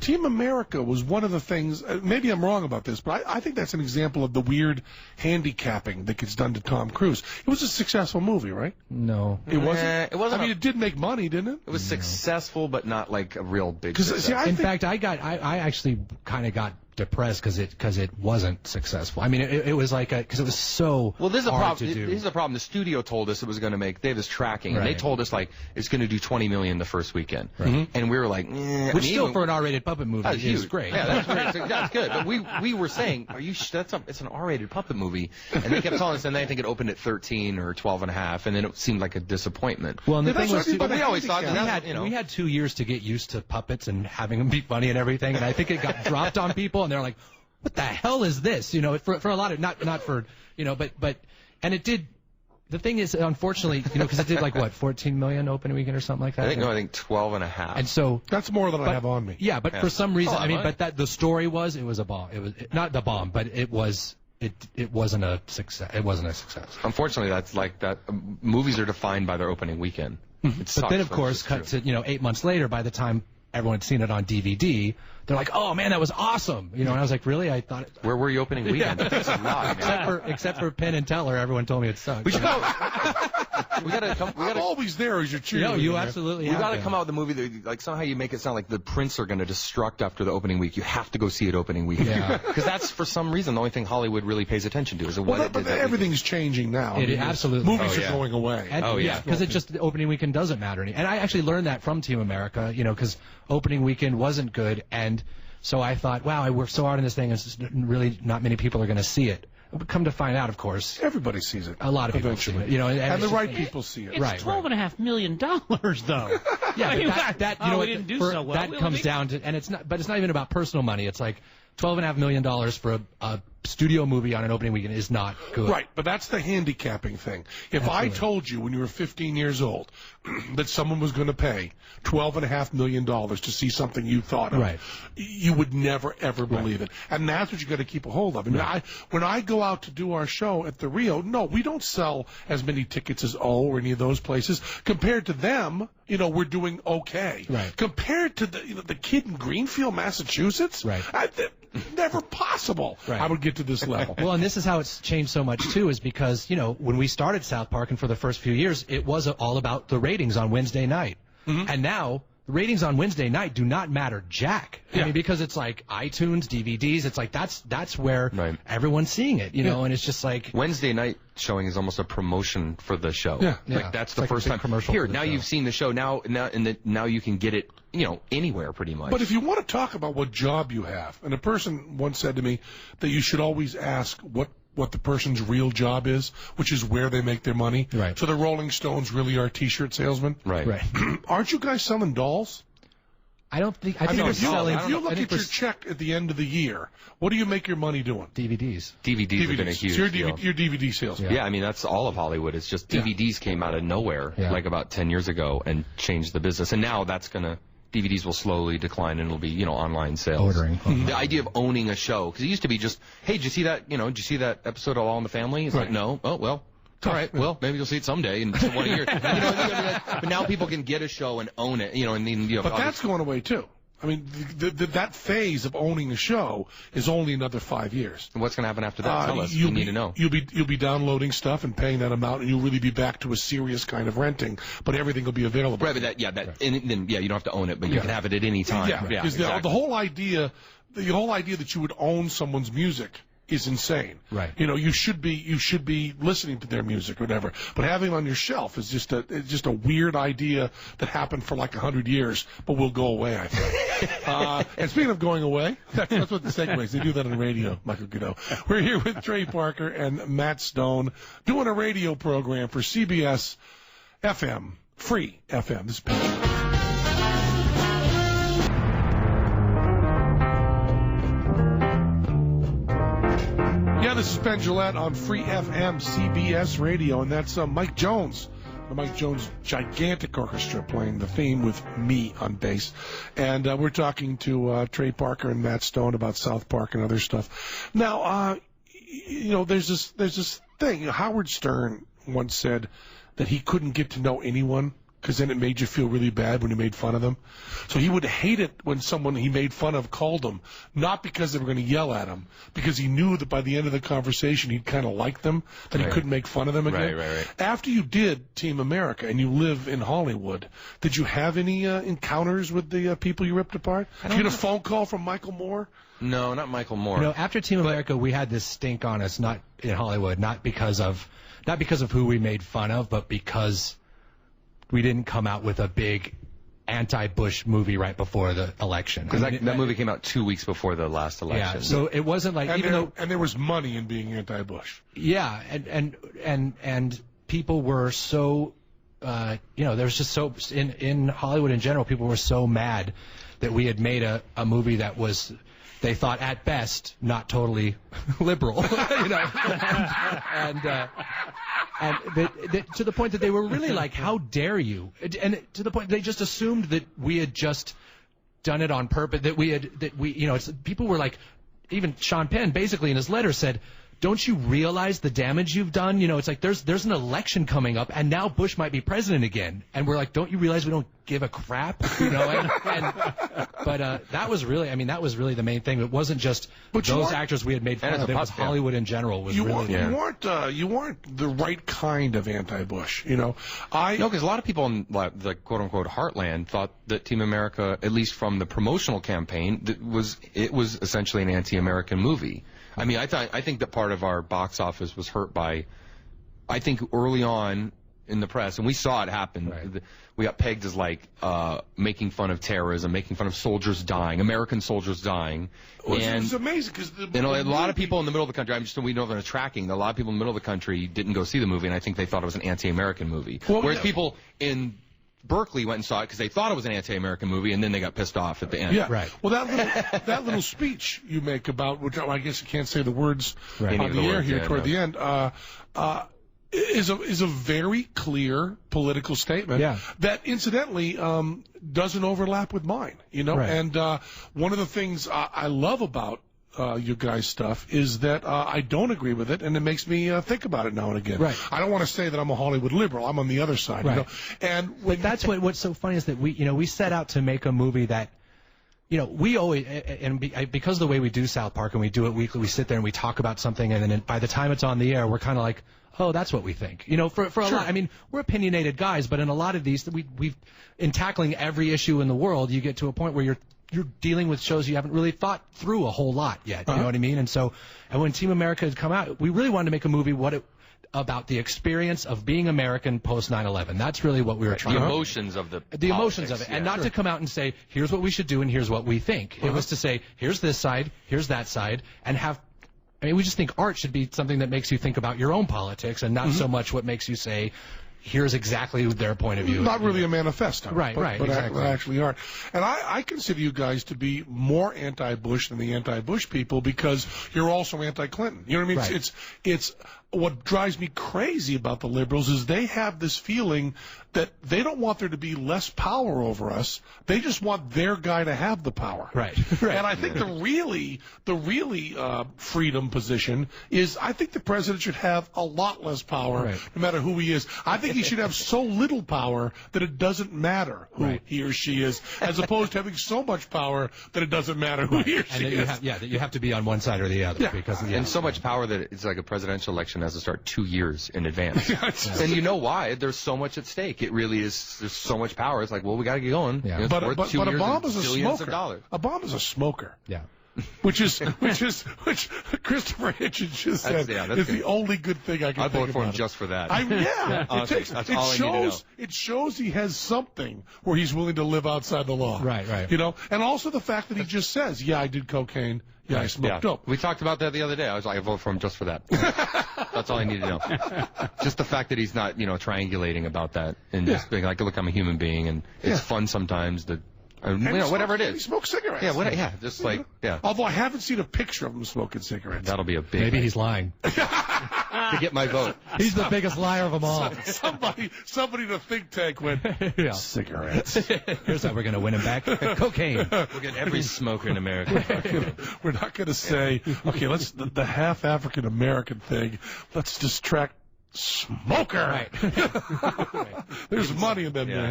Team America was one of the things, maybe I'm wrong about this, but I think that's an example of the weird handicapping that gets done to Tom Cruise. It was a successful movie, right? No. It wasn't? It wasn't. I mean, it did make money, didn't it? It was successful, but not like a real big success. See, In fact, I actually kind of got depressed because it wasn't successful. I mean, it was like because it was so this is a hard problem. to do. This is the problem. The studio told us it was going to make. They have this tracking, and Right. they told us like it's going to do $20 million the first weekend, Right. and we were like, Which still for an R-rated puppet movie That's is huge. great. Yeah, that's great. So that's good. But we were saying, it's an R-rated puppet movie, and they kept telling us, and I think it opened at 13 or 12.5, and then it seemed like a disappointment. Well, and the thing was, but we always thought we had 2 years to get used to puppets and having them be funny and everything, and I think it got dropped on people, and they're like, what the hell is this? You know, for a lot of, not for, you know, but, and it did, the thing is, unfortunately, you know, because it did like, what, 14 million opening weekend or something like that? I think 12.5. And so. That's more than I have on me. Yeah, but for some reason, I mean, but the story was, it was a bomb. It was, not the bomb, but it wasn't a success. It wasn't a success. Unfortunately, that's like that. Movies are defined by their opening weekend. But then, of course, cut to, 8 months later, by the time everyone had seen it on DVD, they're like, "Oh man, that was awesome!" You know, and I was like, "Really? I thought." Where were you opening weekend? Except for Penn and Teller, everyone told me it sucked. We gotta come. I'm always there as your cheerleader. No, you absolutely. We gotta come out with a movie that, like, somehow you make it sound like the Prince are gonna destruct after the opening week. You have to go see it opening weekend. Yeah. Because that's for some reason the only thing Hollywood really pays attention to is what. But everything's changing now. Absolutely. Movies are going away. And, because it just the opening weekend doesn't matter any. And I actually learned that from Team America, because opening weekend wasn't good, and so I thought, wow, I worked so hard on this thing, and it's just really not many people are going to see it. But come to find out, of course, everybody sees it. A lot of people see it, and the right people see it. It's $12.5 million, though. Yeah, didn't do so well. That comes down to, and it's not, but it's not even about personal money. It's like $12.5 million for a studio movie on an opening weekend is not good. Right, but that's the handicapping thing. If I told you when you were 15 years old that someone was going to pay $12.5 million to see something you thought of, you would never, ever believe it. And that's what you got to keep a hold of. I mean, when I go out to do our show at the Rio, no, we don't sell as many tickets as O or any of those places. Compared to them, we're doing okay. Right. Compared to the kid in Greenfield, Massachusetts, never possible. Right. I would get to this level. Well, and this is how it's changed so much, too, is because, when we started South Park and for the first few years, it was all about the ratings on Wednesday night. And now, the ratings on Wednesday night do not matter jack. I mean, because it's like iTunes, DVDs, it's like that's where everyone's seeing it, and it's just like... Wednesday night showing is almost a promotion for the show. Like, that's the first time. Commercial Here, now you've seen the show, now you can get it, anywhere pretty much. But if you want to talk about what job you have, and a person once said to me that you should always ask what the person's real job is, which is where they make their money. Right. So the Rolling Stones really are T-shirt salesmen. Right. Aren't you guys selling dolls? I don't think. If you look at your check at the end of the year, what do you make your money doing? DVDs. DVDs have been a huge so deal. Your DVD sales. Yeah, I mean, that's all of Hollywood. It's just DVDs came out of nowhere, like about 10 years ago, and changed the business. And now DVDs will slowly decline, and it'll be, online sales. Ordering. The idea of owning a show, because it used to be just, hey, did you see that, did you see that episode of All in the Family? It's like, no. Oh, well. All right, well, maybe you'll see it someday in just 1 year. But now people can get a show and own it, But that's going away, too. I mean, that phase of owning a show is only another 5 years. What's going to happen after that? Tell us. We need to know. You'll be downloading stuff and paying that amount, and you'll really be back to a serious kind of renting. But everything will be available. Right, but and then you don't have to own it, but you can have it at any time. Yeah, because the whole idea that you would own someone's music is insane. Right. You should be listening to their music or whatever. But having it on your shelf is just a weird idea that happened for like 100 years, but will go away, I think. And speaking of going away, that's what the segue is. They do that on radio, Michael Godot. We're here with Trey Parker and Matt Stone doing a radio program for CBS FM, free FM. This is Penn Jillette. This is Penn Jillette on Free FM CBS Radio, and that's Mike Jones, the Mike Jones Gigantic Orchestra playing the theme with me on bass. And we're talking to Trey Parker and Matt Stone about South Park and other stuff. Now, there's this thing. Howard Stern once said that he couldn't get to know anyone because then it made you feel really bad when you made fun of them. So he would hate it when someone he made fun of called him, not because they were going to yell at him, because he knew that by the end of the conversation he'd kind of like them, that he couldn't make fun of them again. Right. After you did Team America and you live in Hollywood, did you have any encounters with the people you ripped apart? Did you get a phone call from Michael Moore? No, not Michael Moore. After Team America, we had this stink on us, not in Hollywood, not because of who we made fun of, but because we didn't come out with a big anti-Bush movie right before the election. Because that movie came out 2 weeks before the last election. Yeah, so it wasn't like, and there was money in being anti-Bush. Yeah, and people were so, there was just so, in Hollywood in general, people were so mad that we had made a movie that was, they thought at best not totally liberal, and to the point that they were really like, how dare you? And to the point they just assumed that we had just done it on purpose, people were like, even Sean Penn basically in his letter said, don't you realize the damage you've done? It's like there's an election coming up, and now Bush might be president again. And we're like, don't you realize we don't give a crap? But that was really the main thing. It wasn't just those actors we had made fun of. It was Hollywood in general. You weren't the right kind of anti-Bush. No, because a lot of people in the quote unquote heartland thought that Team America, at least from the promotional campaign, it was essentially an anti-American movie. I mean, I think that part of our box office was hurt by, I think early on in the press, and we saw it happen. Right. We got pegged as like making fun of terrorism, making fun of soldiers dying, American soldiers dying. It's amazing because a lot of people in the middle of the country. We know they're tracking. A lot of people in the middle of the country didn't go see the movie, and I think they thought it was an anti-American movie. Whereas people in Berkeley went and saw it because they thought it was an anti-American movie, and then they got pissed off at the end. Yeah, right. Well, that little speech you make about, which I guess you can't say the words on the air here toward the end, is a very clear political statement that, incidentally, doesn't overlap with mine. And one of the things I love about you guys' stuff is that I don't agree with it, and it makes me think about it now and again. Right. I don't want to say that I'm a Hollywood liberal. I'm on the other side. Right. But that's what's so funny is that we set out to make a movie that, we always, because of the way we do South Park and we do it weekly, we sit there and we talk about something, and then by the time it's on the air, we're kind of like, oh, that's what we think. For a lot, I mean, we're opinionated guys, but in a lot of these, we've in tackling every issue in the world, you get to a point where you're dealing with shows you haven't really thought through a whole lot yet. You know what I mean? And when Team America had come out, we really wanted to make a movie about the experience of being American post 9/11. That's really what we were trying. The emotions of the emotions of it, and not to come out and say, here's what we should do and here's what we think. It was to say, here's this side, here's that side, and have. I mean, we just think art should be something that makes you think about your own politics, and not so much what makes you say, here's exactly their point of view. Not really a manifesto. Right, but exactly. Actually are. And I consider you guys to be more anti-Bush than the anti-Bush people because you're also anti-Clinton. You know what I mean? Right. It's what drives me crazy about the liberals is they have this feeling that they don't want there to be less power over us. They just want their guy to have the power. Right. And I think the really freedom position is I think the president should have a lot less power no matter who he is. I think he should have so little power that it doesn't matter who he or she is, as opposed to having so much power that it doesn't matter who he or she is. That you have to be on one side or the other. Yeah. Because and so much power that it's like a presidential election has to start 2 years in advance. And you know why? There's so much at stake. It really is. There's so much power. It's like, well, we got to get going. Yeah. But Obama's a smoker. Obama's a smoker. Yeah. Which Christopher Hitchens just said is the only good thing I can I'd think vote for him about just for that. Honestly, that's all I need to know. It shows he has something where he's willing to live outside the law. Right. And also the fact that he just says, yeah, I did cocaine. Yeah, I smoked dope. We talked about that the other day. I was like, I vote for him just for that. That's all I need to know. Just the fact that he's not, triangulating about that and just being like, look, I'm a human being, and it's fun sometimes to. Whatever it is. He smokes cigarettes. Although I haven't seen a picture of him smoking cigarettes. That'll be a big. Maybe he's lying. To get my vote. He's the biggest liar of them all. Somebody in a think tank went, cigarettes. Here's how we're going to win him back. Cocaine. We'll get every smoker in America. We're not going to say, okay, let's the half African American thing. Let's distract smoker. Right. There's money in them nails.